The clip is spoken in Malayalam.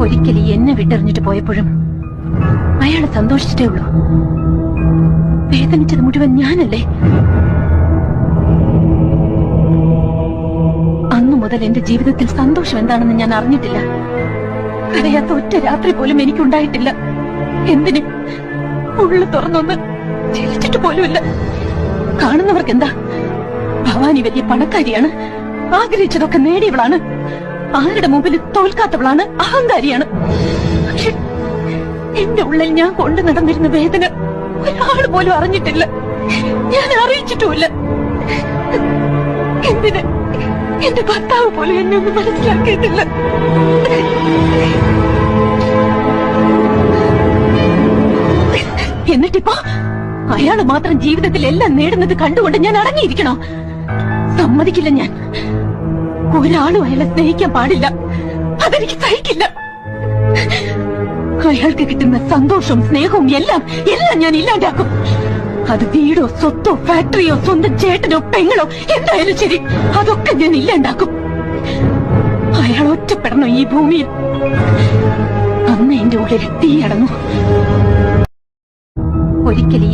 ഒരിക്കലും എന്നെ വിട്ടെറിഞ്ഞിട്ട് പോയപ്പോഴും അയാള് സന്തോഷിച്ചിട്ടേ ഉള്ളൂ. വേദനിച്ചത് മുഴുവൻ ഞാനല്ലേ? അന്നു മുതൽ എന്റെ ജീവിതത്തിൽ സന്തോഷം എന്താണെന്ന് ഞാൻ അറിഞ്ഞിട്ടില്ല. കരയാത്ത ഒറ്റ രാത്രി പോലും എനിക്കുണ്ടായിട്ടില്ല. എന്തിന്? ഉള്ളു തുറന്നൊന്ന് ചിരിച്ചിട്ട് പോലുമില്ല. കാണുന്നവർക്ക് എന്താ, ഭവാനി വലിയ പണക്കാരിയാണ്, ആഗ്രഹിച്ചതൊക്കെ നേടിയവളാണ്, ആരുടെ മുമ്പിൽ തോൽക്കാത്തവളാണ്, അഹങ്കാരിയാണ്. പക്ഷെ എന്റെ ഉള്ളിൽ ഞാൻ കൊണ്ടു നടന്നിരുന്ന വേദന ഒരാൾ പോലും അറിഞ്ഞിട്ടില്ല. ഞാൻ അറിയിച്ചിട്ടുമില്ല. എന്തിന്? എന്റെ ഭർത്താവ് പോലും എന്നെ ഒന്നും മനസ്സിലാക്കിയിട്ടില്ല. എന്നിട്ടിപ്പോ അയാള് മാത്രം ജീവിതത്തിൽ എല്ലാം നേടുന്നത് കണ്ടുകൊണ്ട് ഞാൻ അടങ്ങിയിരിക്കണോ? സമ്മതിക്കില്ല. ഞാൻ ഒരാളും അയാളെ സ്നേഹിക്കാൻ പാടില്ല. അതെനിക്ക് സഹിക്കില്ല. അയാൾക്ക് കിട്ടുന്ന സന്തോഷവും സ്നേഹവും എല്ലാം ഞാൻ ഇല്ലാണ്ടാക്കും. അത് വീടോ സ്വത്തോ ഫാക്ടറിയോ സ്വന്തം ചേട്ടനോ പെങ്ങളോ എന്തായാലും ശരി, അതൊക്കെ ഞാൻ ഇല്ലാണ്ടാക്കും. അയാൾ ഒറ്റപ്പെടണോ ഈ ഭൂമിയിൽ? അന്ന് എന്റെ ഉള്ളിൽ തീ അടങ്ങും. ഒരിക്കലും